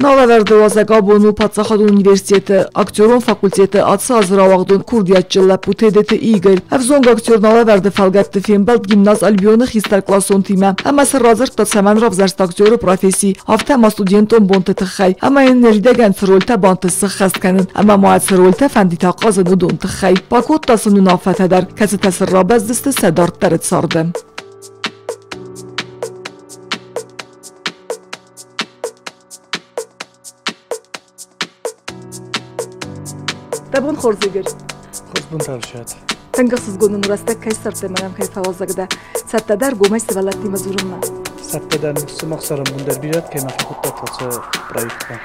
Նավավերդը վազակաբոնու պացախադուն ունիվերսիտետը, ակտյորոն ֆակուլտետը, ացա ազրավաղդուն, կուրդիատջլը, պութեդետը իգր, հվզոնգ ակտյոր նավավերդը ֆալգատը ֆիմբալտ գիմնազ ալբիոնը խիստար կլասոն թիմը, համա սրազր կտացաման ռավզարստ ակտյորը պրոֆեսի, ավթամա ստուդենտոն բոնտը թխայ, համա էներիդե գանցրոլտա բանտը սխաստկանն, համա մոացրոլտա ֆանդիտաղազն ուդուն թխայ, պակոտ տասնուն ավфатադար, կացտասր ռաբազ դստը սադարտ տարդ սարդը։ Դաբուն խորզիգր։ Խորզբուն տարշած։ Տանգասыз գոնուն ուրաստակ կայ սարդը մանամ կայ ֆավազագդա, սատտադար գոմայ սվալատի մազուրումնա։ Սատտադան սմախսարım բունդեր բիրատ կայմա ֆակուլտատվացը պրայիկվա։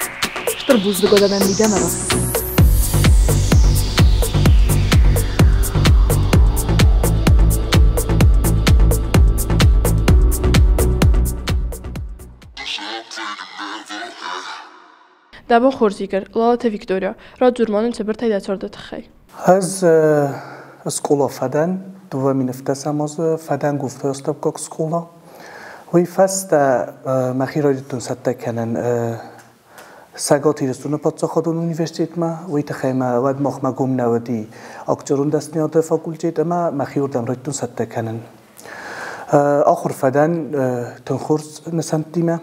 Շտր բուզды գոդանան միդան արաս։ Դաբուն խորզիգր, լալաթը Վիկտորիա, ռաձուրմանուն ծբրթայ դացորդը թխայ։ Հազ սկոլա ֆադան, դուվա մինվտասամոզը ֆադան գուվտը ոստապկոք սկոլա, հույ ֆաստա մախիրոյդիտուն սատտակյանն սագոտ իրստունը պատծախադուն ունիվերսիտետմա, հույ թխայմա վադ մոխմա գումնավդի ակտյորուն դասնյատը ֆակուլտետմա մախիրորդամ ռոյդիտուն սատտակյանն։ Ախուր ֆադան թնխուրս նսանտիմա,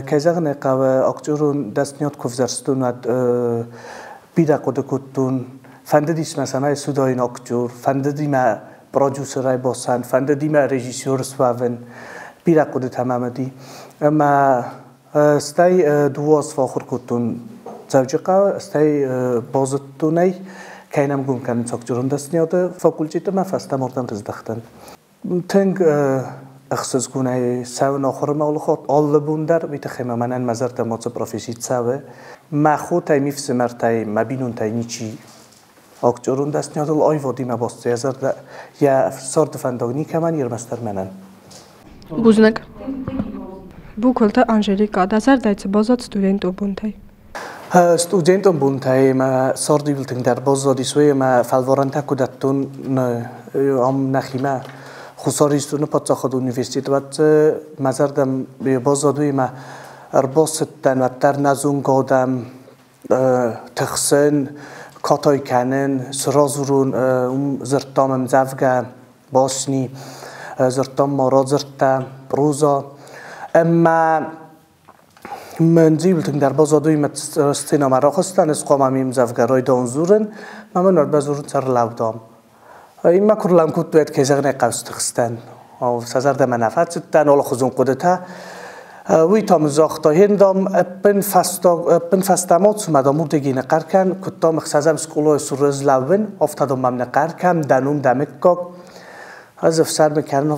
Kayzağın eqavı aktörün dasniyat kovzarstunat bidaqodakutun fandedis mesela sudayın aktör fandedime producer basan fandedime rejissör svaven bidaqodu tamamadi ama stay duwas fakhur kutun zavjiqa stay bazuttunay kaynam gumkan aktörün dasniyatı fakültede ma fasta mordan rizdaxtan teng أخصص كونه سوى نخور مالخات آل بوندر بيتخيم منن مزار تماس پروفیسیت سوى ما خود تایمی فسمر تای مبینون تای نیچی اکتورون دست نیادل آی وادی مباسته ازر یا سرد فندگنی کمان یرمستر منن بوزنک بوکلت آنژلیکا دزر دایت بازات استودنتو بونتای استودنتو بونتای ما سردی بلتن در بازادی سوی ما فالورانتا کودتون ام نخیمه خساریستون پاتخاد اونیورسیت وقت مزردم بازادوی ما ارباستن و تر نزون قادم تخسن کاتای کنن سرازورون زرتام مزفگه باسنی زرتام مراد زرتام روزا اما من زیبلتن در بازادوی ما استینا مراخستن اسقاممی مزفگه رای دانزورن من بازورن سر لودام این مکرلام کود باید که زغنه قوست خستن و سازرد منافعت ستن ولی خودم قدرت وی تام زاختا هندام بن فستامات سومد آموده نقر کن کتام خسازم سکولای سرز لون افتادم مم نقر کم دنوم دمکک از افسر میکردن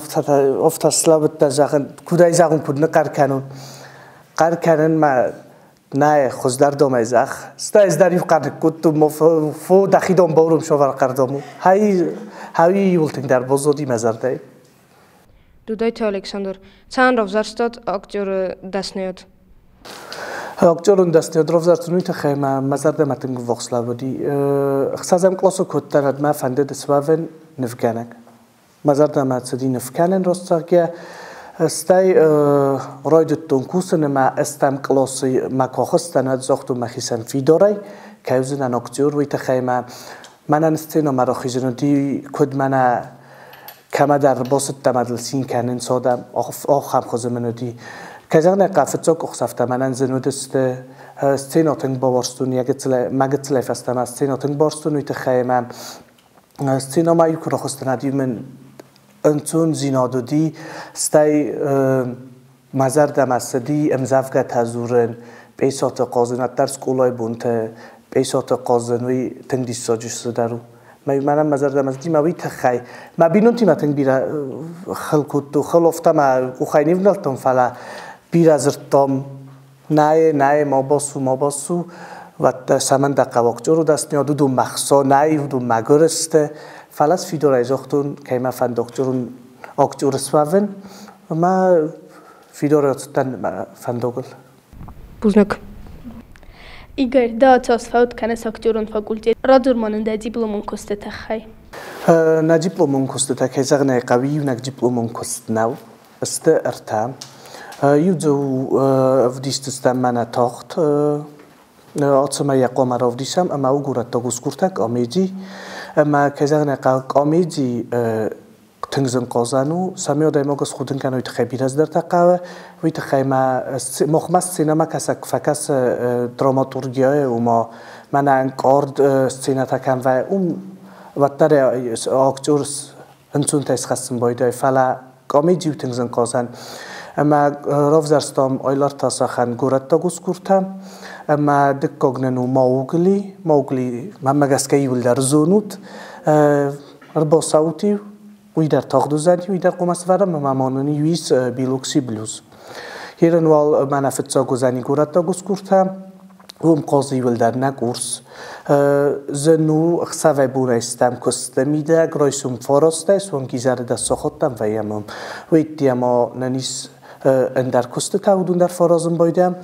افتاد سلابت دزغن کودای زغن کود نقر کنن قر کنن ما نه خوددار دام ازخ ستا از دریف قرن کتو مفو دخیدم بارم شوار کردمو هایی یولتن در بازدی مزرده دودایت الکساندر چند رفزارستاد اکتور دستنیاد اکتورون دستنیاد رفزارستونی تخیمه مزرده متنگ وقسلا بودی خسازم کلاسو کترد ما فنده دسوون نفکنک مزرده متسدی نفکنن راستاگه استای رایدتون کوسن ما استم کلاسی مکاخستن از زختو مخیسن فیداری که یوزن اکتور وی تخیمه من استینا مراخیزن دی کد من کم در باست تمدل سین کنن سادم آخم خزمن دی که زن قفت زاک اخسفت من زنود است استینا تنگ باورستون مگت تلف استم استینا تنگ باورستون وی تخیمه استینا ما یکو راخستن دی من انتون زینادو دی استای مزرد مسدی امزافگه تزورن بیسات قازنات در سکولای بونته بیسات قازنوی تنگ دیساجش درو منم مزرد مسدی ما وی تخی ما بینون تیما تنگ بیرا خلکوتو خلوفتا ما اخاینی ونالتون فلا بیرا زرتام نه ما باسو و سمن دقیق وقتجورو دست نیادو دو مخصا نه دو مگرسته فلاس فیدور ایزاختون که ما فن دکترون اکتور سوون و ما فیدور ایزاختن فن دوگل بوزنک ایگر داعتاس فوت کنس اکتورون فاکولتی رادورمانن ده دیپلومون کسته تخی نه دیپلومون کسته تخی زغنه قوی و نه دیپلومون کست نو است ارتام یوزو ودیست استمانه تاخت آتشم یکم را ودیشم اما او گورت تا گسکورتک آمیجی اما کزاغ نقاق آمیجی تنگزن قازانو سامیو دایماگس خودن کنه ویت خبیر از در تقاوه ویت خیمه مخمس سینما کسک فکس دراماتورگیای و ما من انکارد سینا تکم و وقتر آکتورس انسون تایس خستم بایده فلا آمیجی و تنگزن قازان اما راف زرستام آیلار تاسخن گورت تا گسکورتم اما دکاغننو ماوگلی ممگسکی ولدر زونوت ربا صوتی وی در تاخدو زدی وی در قوم استفادم ممانونی ویس بیلوکسی بلوز هیرن وال من فتسا گزنی گورت تا گسکورتم وم قاضی ولدر نگورس زنو خسوی بونه استم کستمیده گرایسوم فارسته سوان گیزاره دست ساختم و یمم وید دیما ننیس اندر کست تاودون در فرازم بایدم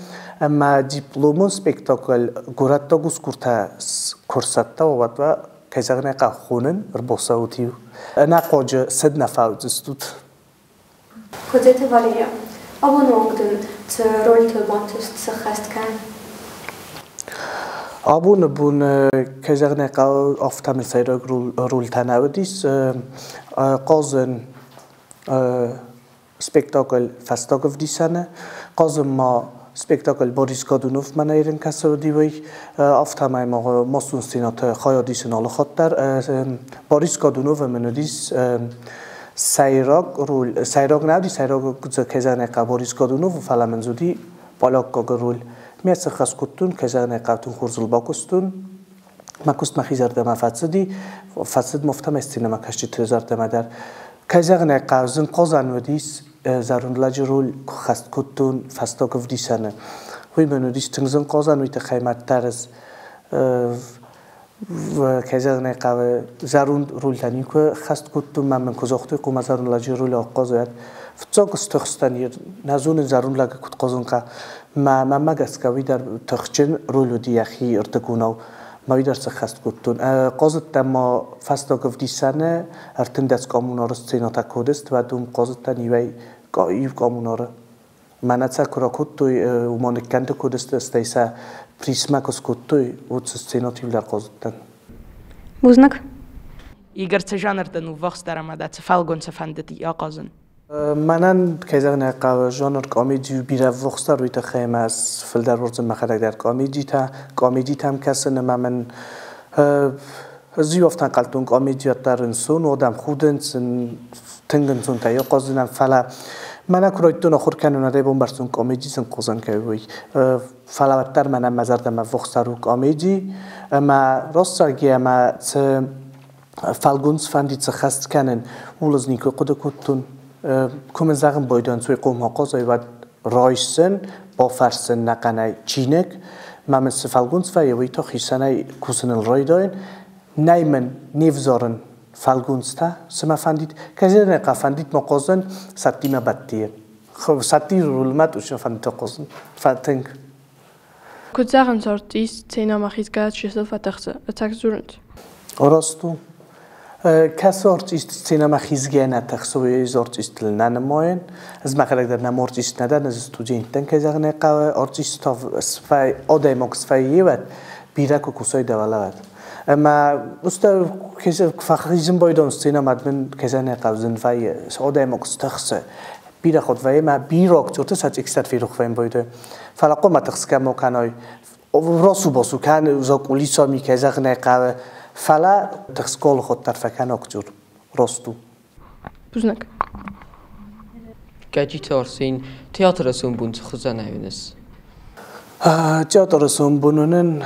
اما دیپلومون سپکتاکل گورت تا گسکورتا کرستا و وقت کزاغ نقا خونن ربوساوتیو نقاج سد نفاوز استود خودت والیا ابو نوغدن ترول تبانتست سخست کن ابو نبون کزاغ نقا افتام سایرگ رول تناودیس قازن سپکتاکل فستاگف دیسانه قازم ما سپکتاکل بوریس کادونوف من ایران کسر دیوی افتامای ما ماسون سینات خواهد دیسن آل خاطر بوریس کادونوف من دیس سایراگ نودی سایراگ کزاغ نقا بوریس کادونوف فلا من زودی بالاک رول میشه خاص کتون کزاغ نقا تون خورزل باکستون ما کست مخیزر دم فسدی فسد مفتم استینما کشتی تزار دم در کزاغ نقا زن قازن ودیس زارون لاجرول خست کتون فستاگف دیسانه وی منو دیس تنگزن قازن وی تخیمت ترز و کزاغ نقا زارون رول تانی که خست کتون من کزاختی قوم زارون لاجرول آقازوید فتاق استخستانی نزون زارون لاگ کت قازن که ما مگس که وی در تخچن رولو دیخی ارتکوناو ما ویدر سخست کتون قازت تما فستاگف دیسانه ارتن دست کامونا رو سیناتا کودست و دوم قازت تانی وی ایو کامونا رو منات سا کرا کتوی و مانکند کودست استیسا پریسما کس کتوی و سیناتی ولر قازت تن بوزنک ایگر چه جانر دنو وقت درآمده چه فالگون چه فندتی یا قازن منن کزاغ نقا جانر کامیدی بیرا وقت روی تخیم از فلدر ورز مخرج در کامیدی تام کسن من زیافتن قلتون کامیدی در انسان و دم خودن تنگن سون تا یا قازنم فلا من کرویتون آخر کنون ری بوم برسون کامیدی سن قازن که وی فلا بتر منم مزردم وقت رو کامیدی اما راست سرگی اما فالگونس فندی خست کنن ولز نیکو قد کتون کم زغم بایدان سوی قوم ها قازای و رایسن با فرسن نقنای چینک ممن فالگونس و یوی تا خیسنای کوسن الرای داین نیمن نیفزارن فالگونس تا سما فندید کزیر نقا فندید ما قازن ستی ما بدتیه خب ستی رولمت اوشن فندید قازن فتنگ کدزاغن زارتیست سینما خیزگاد شیسل فتخزه اتاک زورند راستو کس آرتیست سینما خیزگی نتخصوی آرتیست لنماین از مخرج در نمارتیست ندارن از استودیون تن که زغن قوی آرتیست تا سفای آدای ماکس فایی ود بیرک و کسای دوالات اما است که فخریزم بایدان سینما من که زغن قوی زن فایی آدای ماکس تخصه بیرک خود فایی ما بیرک جوته سات اکثر فیروخ فایم بایده فلاقو ما تخص کم مکنای راسو باسو کن زاکولی سامی که زغن قوی فلا تخسكول خود طرفكان أكتر راستو بوزنك كاجي تارسين تياتر سومبون خزانه يونس تياتر سومبونن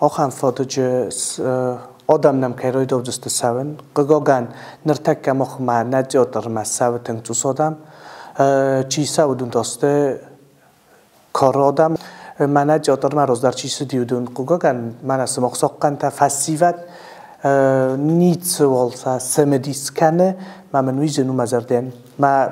آخر فاتج آدم نم کیروی دو دست سوون قگان نرتک مخ ما نجاتر ما سوتن تو سادم چی سودون دسته کار آدم من نجاتر ما روز در چی سدیودون قگان من از مخصوصاً تا فسیوت نیت سوالسا سمدیس کنه ما منویج نو مزردن ما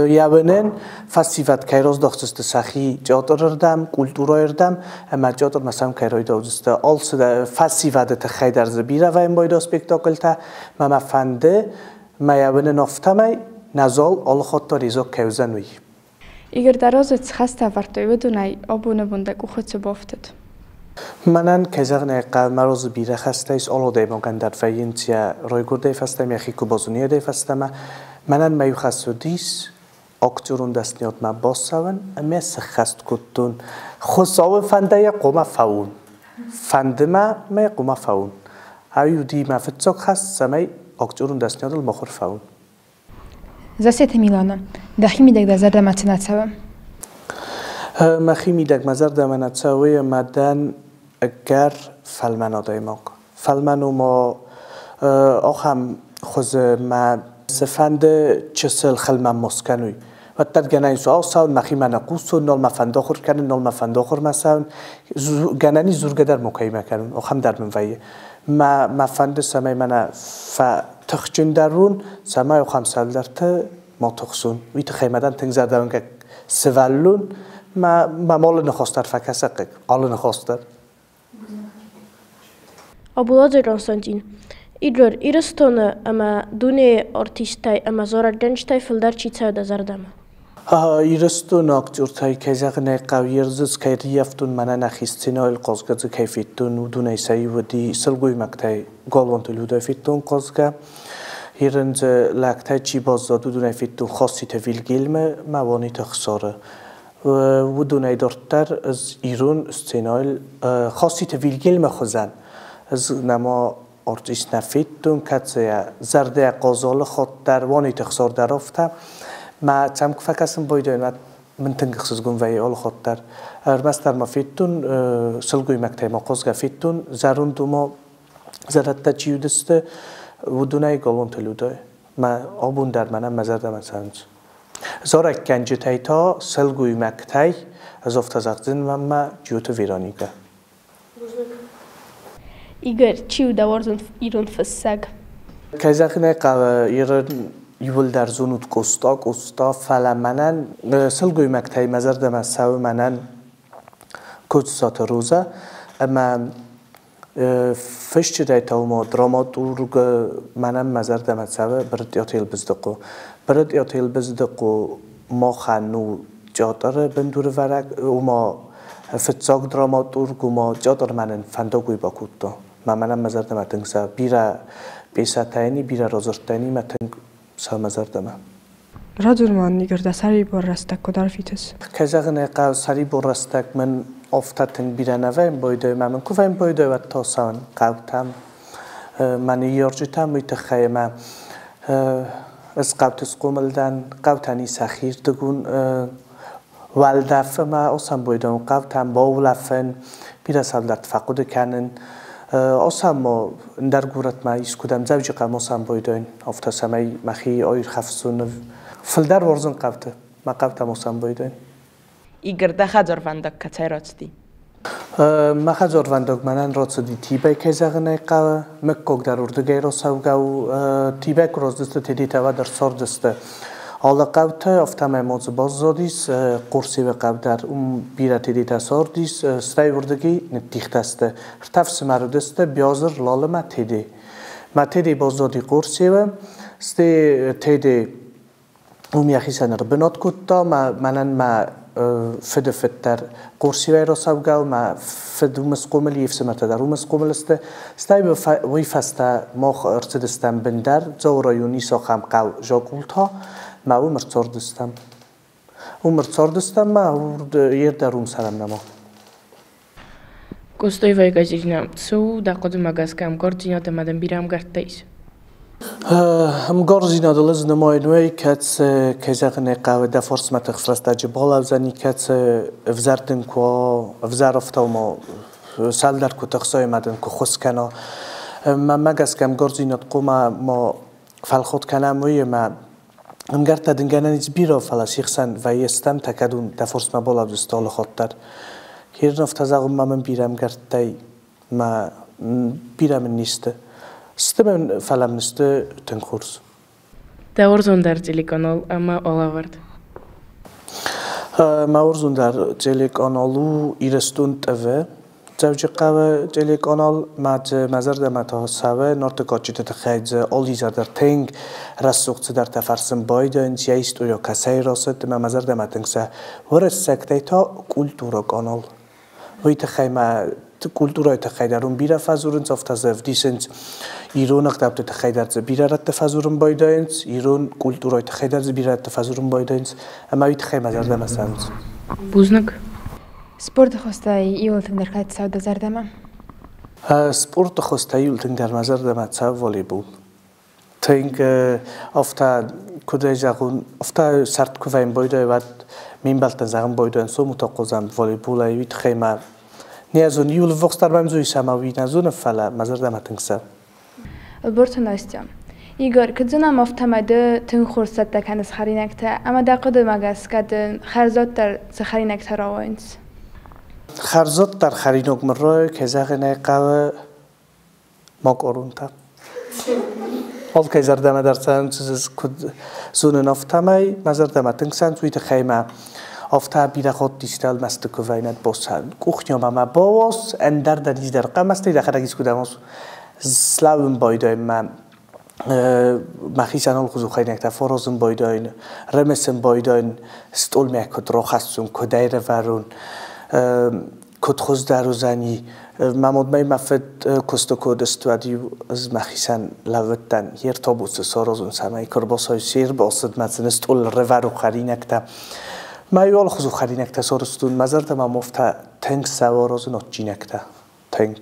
یابنن فسیوت کیروز داشته سخی جاتر اردم کلتورا اردم اما جاتر مثلا کیروی داشته آلس فسیوت تخیل در زبیره و این باید اسپکتاکل تا ما فنده ما یابنن افتمای نزال آل خود تا ریزا کوزنوی. ایگر در از خسته ورتوی بدونی آبونه بنده کو خود بافتد. منن کزاق نقل مراز بیره خسته ایست آلو دیبان کندر فینتیا رایگور دیفستم یا خیکو بازونیه دیفستم منن میو خسودیس اکتورون دستیات ما باسون اما سخست کتون خصاو فنده یا قوم فون فنده ما قوم فون هایو دی ما فتساق خست سمی اکتورون دستیات المخور فون زاسته میلانم دخی میدک دزر دمتنت سوم مخی میدک مزر دمتنت سوی مدن اگر فلمنا دایماق فلمنو ما آخم خوز ما سفند چسل خلمن مسکنوی و در گنای سو آسان مخی من قوسو نال مفند آخر کنن نال مفند آخر مثلا گنانی زورگه در مکایمه کنن آخم در من ویه ما مفند سمی من تخجن درون سمی آخم سال در تا ما تخسون وی تخیمدن تنگزر درون که سوالون ما مال نخواستر فکسق آل نخواستر Abdullah Konstantin. Igor, irastona ama dune artistay ama zaraddenstay fildar çitsa da zardama. ایرستون اکتورتای که زغنه قویرزز که ریافتون من نخستینال قصگز کیفیتون و دونه سعی و دی سلگوی مکتای گالوانتلو دفیتون قصگه هیرنز لکتای چی بازدادو دونه فیتون خاصی تویل گلمه موانی تخساره و دونه دارتر از ایران استینال خاصی تویل گلمه خوزن از نما ارتیست نفیتون که زرده قازال خود در وانی تخسار درافته ما تام فکرم باید من تنگخص گم وی آل خاطر ارمستر ما فیتون سلگوی مکتای ما قصگه فیتون زرون دو ما زرد تجیو دسته و دونای گالون تلوده ما آبون در منم مزرد مثلاً زارک کنج تایتا سلگوی مکتای از افتازدن ما جوت ویرانیگه Igor, چیو دوارزون ایران فسگ کایزاخنه قا ایران یول در زونود کوستا فلمنن سلگوی مکتای مزرد مساو منن کوچ سات روزه اما فشت دایتا ما دراماتورگ منن مزرد مساو برد یاتیل بزدقو ما خانو جاتر بندور ورق و ما فتساق دراماتورگ و ما جاتر منن فنداگوی باکوتا منم مزرد متنگسا بیرا بیساتینی بیرا رازرتینی متنگ سال مزرد ما. رادورمان نیگر سری بررستک کدار فیتس. کجاگنه قاو سری بررستک من افتادن بیرا نویم بایده من کوفیم بایده و تاسان قاوتم من یارجتم میتخیم از قاوتس قوملدن قاوتانی سخیر دگون والدف ما اصلا بایدم قاوتم باولفن بیرا سال در تفقد کنن آسام ما در گورت ما ایست کدام زوجی قام آسام بایدن افت سمی مخی آیر خفسون فلدر ورزن قبته ما قبته آسام بایدن ایگر ده خزر وندک کتای راستی ما خزر وندک منن راستی تیبای که زغنه قا مکوک در اردوگای راسو گاو تیبای کرازدسته تدیت و در سردسته حالا قبته افتم موضوع بازدیس قرصی و قبل در بیرا تدیت سردیس استای اردوگی نتیخت است ارتفاع مرودسته بیازر لاله ما تدی بازدی قرصی و است تدی میخی سنر بنات کتا منن ما فدفتر قرصی و راسو گاو ما فدوم مسقوملی یفسمت در روم مسقومل است استای وی فسته ما ارتدستم بندر زورایونی ساخم قو جاکولتا ما مرتردستم ما یر در روم سرم نما گستوی وای گذیرم سو دقیقه مگسکم گردینا دمدم بیرم گرتیس هم گردینا دلز نماینوی کت کجاگنه قوی دفرس متخفرست جبال اوزنی کت افزردن کو افزارفتا ما سال در کو تخصای مدن کو خسکنا ما مگسکم گردینا قوم ما فلخود کنم وی ما هم گرت دنگانه بیرا فلاسیخ سن و یستم تکدون دفرس ما بالا بستال خاطر هر نفت از اون من بیرم گرتای ما بیرم نیسته استم فلم نیسته تنخورس. داورزون در تلکانال اما آلاورد. ما ورزون در تلکانالو ایرستون تفه زوج قوة تليكانال مات مزار دمتها سوى نرت قاچت تخیز آلیزا در تنگ رسوخت در تفرسم بایدن جیست و یا کسی راست ما مزار دمتنگ سه ورس سکته تا کلتورا کانال وی تخیم کلتورای تخیدرون بیره فزورن صفت از دیسنج ایران اقدام تخیدر ز بیره رد فزورن بایدنز ایران کلتورای تخیدر ز بیره رد فزورن بایدنز اما وی تخیم مزار دمستند بوزنک سپورت خواسته یولتن در خیلی سعود زردمه؟ سپورت خواسته یولتن در مزار دمت سعود والیبول. تینگ افتا کدای جاگون افتا سرد کوفایم بایده واد میمبلتن زاگم بایده انسو متقوزم والیبول ایویت خیمه نیازون یول وقتر بامزوی سماوی نزون فعلا مزار دمتن سعود. البرت نایستم. ایگار کدوم مفتمده تن خورست دکنس خرینکته اما دقیقه مگس کدن خرزات در خرینکته راوینس. خرزات در خرینوک مرای که زغنه قوه ماکارون تا. حال که زردم در سن کد زون نفتمی مزار دمتن سن توی تخیمه افتا بیره خود دیستال مستکو وینت باسن کوخنیا ما باوس اندر دنیز در قم مستی داخل اگیس کداموس سلاون بایدای من مخیسان الخوزو خیلی نکته فرازم بایداین رمسم بایداین استول میکد راخستم کدای رورون کد خوز دروزنی مامود می مفد کست کد استوادی از مخیسان لوتن هر تابوس سارازون سمای کرباسای سیر باسد مثلا استول رورو خیلی نکته مایو الخوزو خیلی نکته سارستون مزرد ما مفته تنگ سوارازون آتچی نکته تنگ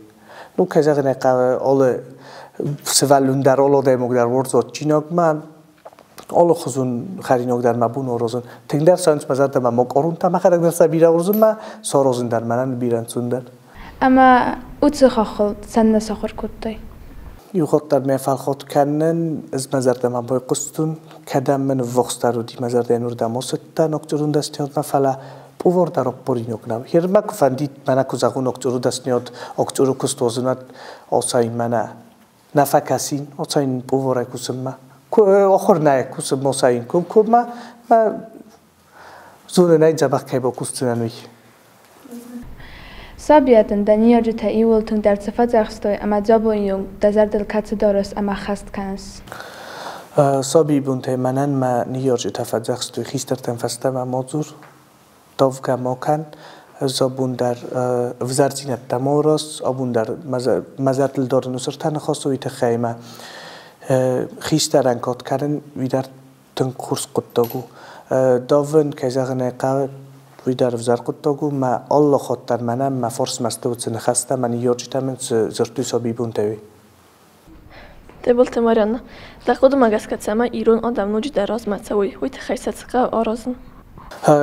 نو که زغ نکه آل سوالون در آل آدم در ورد آتچی نکه آل خزون خرینوک در مبون آرزون تنگ در سانس مزرد ما مکارون تا مخرج در سبیره آرزون ما سارازون در منن بیرن سوندر. اما اوت خاخل سن سخر کتی. یو خود در میفعل خود کنن از مزرد ما باید قصتون کدام من وقت رو دی مزرد اینور دماست تا نکترون دستیات مفعله پوور در آبپرینوک نم. هر ما کفندید من کزاگون نکترو دستیات نکترو کستوزنات آساین من نفکاسین آساین پوور کسم ما. آخر نه کس مساین کم ما زون نه جبک که با کستنوی. سابیاتن دنیا جت ایولتن در صفات اخستای اما جابویون دزردل کات دارس اما خست کنس. سابی بونته منن ما نیار جت فات اخستای خیستر تنفسته ما مازور داوگه ماکن زبون در وزارتینت تمارس آبون در مزارتل دارن سر تنخواستوی تخیمه خیستر انکات کردن ویدار تنکورس قطعو داون که زغنه قاب ویدار وزار قطعو ما الله خاطر منم ما فرس مستوت سنخسته من یارجیت من زرتوی سابی بونتوی. تبلت ماريانا تاخذ ما قاسكت سما إيرون آدم نوج دراز ما تسوي ويت خيست سقى أرازن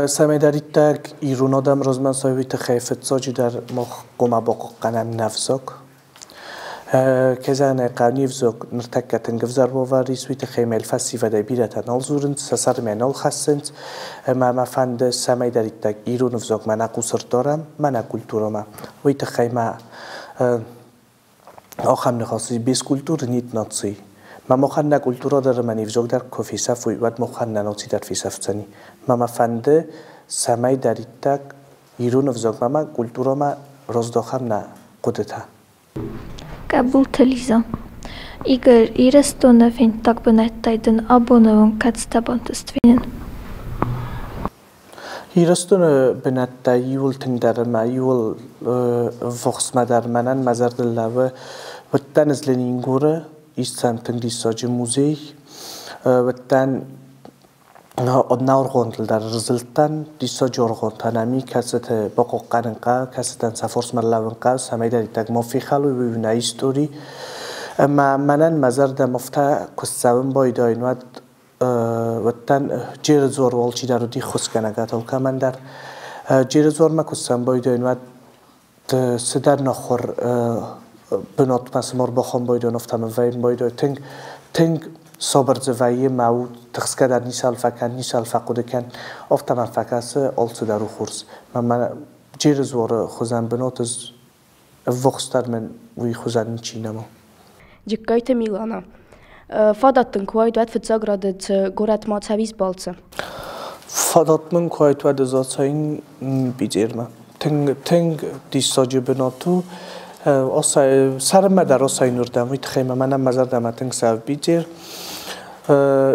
سما دارید تاک ایران آدم روز من سوی تخیفت ساجی در مخ قم باق قنم نفسک که زن قانی فزک نرتکتن گفزار باوری سوی تخیمل فسی و دبیرت نالزورند سر منال خستند ما فند سما دارید تاک ایران فزک من اقوسر دارم من کلتورم وی تخیمه آخام نخواهی بیس کلتور نیت ناتسی ما مخن کلتورا در منی فزک در کافی فوی وقت مخن ناتی در فیسافتنی ما فند سمای دارید تاک ایران فزک ما کلتورا روز داخم نه قدرت قبول تلیزم ایگر ایرستون نفین تاک بنات تایدن آبونون کاتستابان تستفین ایرستون بنات تایول تندر ما یول فخس مدر منن مزرد لوا وقتن از لنینگوره ایستان تندی ساج موزی وقتن ناورگوندل در رزلتن دیسا جورگوندن امی کست باقو قرنقا کستن سفرس مرلاونقا سمی داری تگ مافی خالو ببین ایستوری اما منن مزرد مفتا کسبم بایداین وقتن جیر زور والچی در دی خسکنگات و کمان در جیر زور ما کسبم بایداین وقت سدر نخور بنات مسمار بخوام بایدان افتم ویم بایدان تنگ صبر زوایی مواد تخسکه در نیسال فکن نیسال فقوده کن افتم فکاس آلت درو خورس من جیر زور خوزن بنات از وقتر من وی خوزن چینم جکایت میلانا فاداتن کوایت وقت فتزاگرادت گورت ماتسویز بالسه فادات من کوایت وقت زاتساین بیجرم تنگ دیساجی بناتو آسای سرم در آسای نوردم وید خیمه منم مزار دم تنگ سب بیجر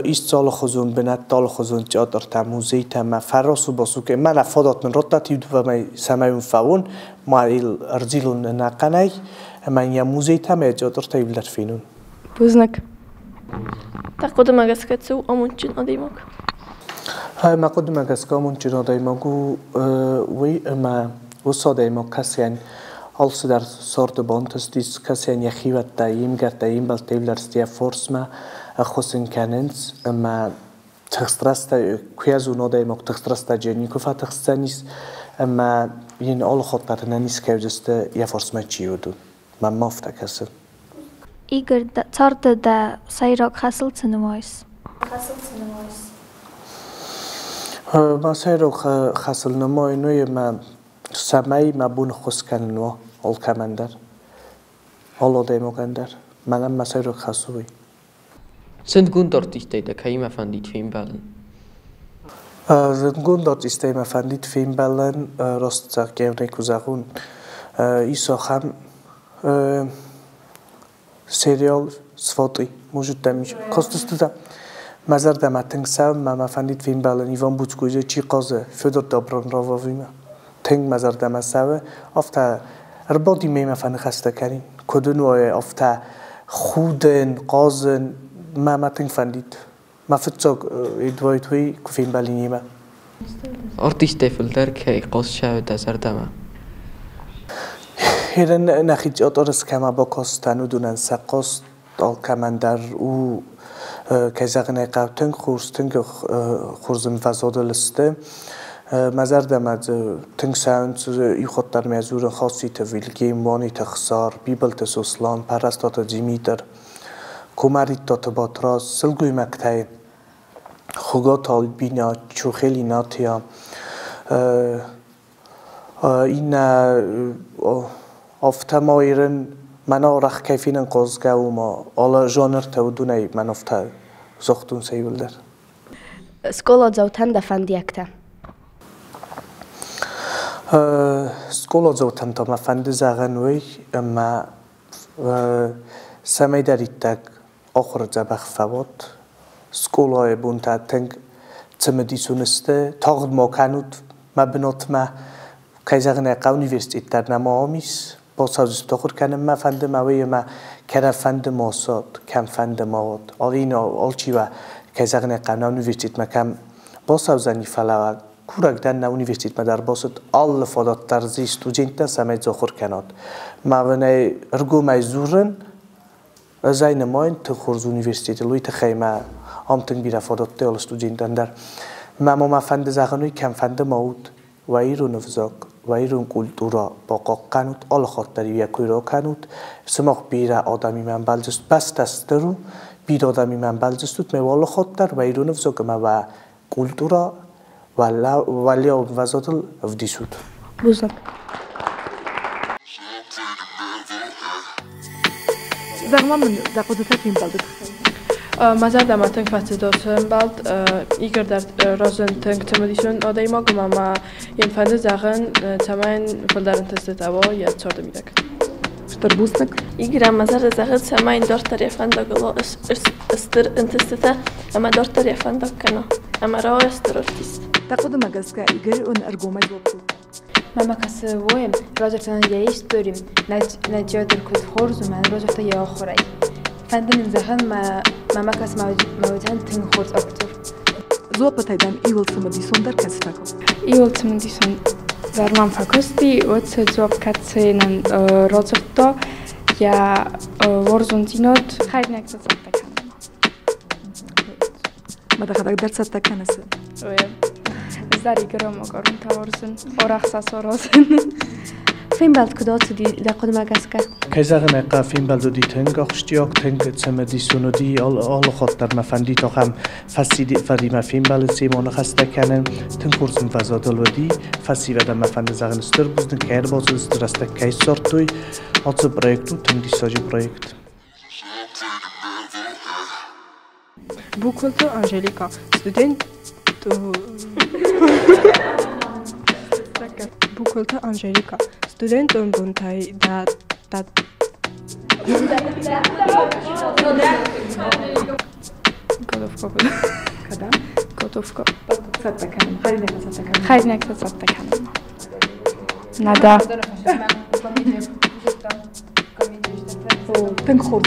ایست سال خزون بنات دال خزون جادر تموزی تم فراسو باسو که من افادات من رتا تیود و من سمایم فون ما ارزیلون نقنای من یا موزی تم جادر تیول در فینون بوزنک تقدم اگسکتسو آمونچین آدیماک های ما قدم اگسکامون چین آدیماگو وی ما وصادیماگ کسیان also در سورت بانتستیس کسی نیخیوت دایم گرتایم بال تیبلرستیا فورس ما خوشن کننس ما تخسترست کیازو نادایم اک تخسترست جنی کفا تخستانیس ما این آل خود پرنانیس کیوجست یا فورس ما چیودون ما مافتا کسل ایگر تارد دا سایراک خسل تنوایس ما سایراک خسل نمای نوی ما سمای ما بون خوش کننو آل کمندر آل آدم کندر منم مسیر خاصوی. زندگون دارت استیده که ما فندید فیلم بالن. زندگون دارت استیده ما فندید فیلم بالن راست زاگیم نیکوزاگون ایسا خم سریال سفاتی موجود دمیش. کاستوستم مزار دماتنگ سام ما فندید فیلم بالن ایوان بودکویه چی قازه فدر دابران راویما. تنگ مزار دماساوه افتا رباطی می‌م فن خسته کردین کدوم افتا خودن قازن ما تنگ فندید ما فتوق ادوایتوی کفین بالینی ما آرتیست فیلتر که قاس شود دزر دما هرن نخیج آترس کما با کاستانو دونن سقاست دال کماندر او کجاگنه قابتن خورزم فضاد لسته مزار دماد تنگ ساوند یخوت در میزور خاصی تویلگی مانی تخسار بیبل تسوسلان پرستات جیمیتر کماری تات باتراس سلگوی مکتای خوگات آلبینا چوخیلی ناتیا این افتا مایرن منا رخ کیفین قازگاو ما آلا جانر تودونی من افتا زختون سیولدر سکولا زوتن دفندیکته سکولا زوتن تا ما فند زاغنوی اما سمی داریتک آخر زبخ فوت سکولای بونتا تنگ تمدیسونسته تاغد ما کنود ما بنات ما کیزاغنه قاونیورسیت در نمامیس با سازش تاخر کنم ما فند موی ما کرا فند ماساد کم فند مواد آلینا آلچی و کیزاغنه قاونیورسیت ما کم با سازنی فلاوه کورک دن نونیورسیت ما در باست آل فادات ترزی استودنت سمی زخور کناد ما ونای ارگو مایزورن زین ماین تخورز universitet لوی تخیمه آمتن بیره فادات تال استودنتان در ما فند زاغنوی کم فند ماود و ایرون افزاق و ایرون کلتورا با قانوت آل خاطری ویا کویرا کانوت سماق بیره آدمی من بالجست بست استرو بیر آدمی من بالجستوت موال خاطر و ایرون افزاق ما و کلتورا ولی وزادل افدیشود. بوزن. زغما من دقیقه فیلم بالد. مزار دماتنگ فستدوسن بالد ایگر در رازن تنگ تمدیشون آدای ما گم ما ین فند زغن تماین فلدرن تست توا یا چارد میدک. شتر بوستک. ایگر مزار زغن تماین دارت تریفند گلا استر انتسته اما دارت تریفند کنه اما راه استراتیست. تقدم اگسکه ایگر اون ارگومه جوابو. ما کس ویم راجرتان یهیش داریم نجادر کد خورز و من راجرت یا آخری فند من زهن ما کس موجودن تنگ خورز اکتر زوب تایدن ایول سمدیسون در کس فکر ایول سمدیسون در من فکستی و زوب کتسین راجرتا یا ورزوندینات خیلی نکست تکنم ما دخلت در ست تکنسه زاری گرام آگارون تورزن آرخ ساسورازن فیلم بالد کدات دی دقیقه مگسکه کیزاغنه قا فیلم بالد دی تنگ آخشتیاق تنگ تمدیسونو دی آل خاطر مفندی تا هم فسیدی فری ما فیلم بالد سیمون خسته کنن تنگ خورزن فزادل ودی فسی و دم مفند زغن استر بودن که هر باز استرسته کی سورتوی آت پروژکتو تنگ دیساجی پروژکت بوکولتو آنژلیکا استودنت Bukulta Angelika. Studenton buntai da Готовка. Когда? Готовка. خرينك تصدق ندا تنخرج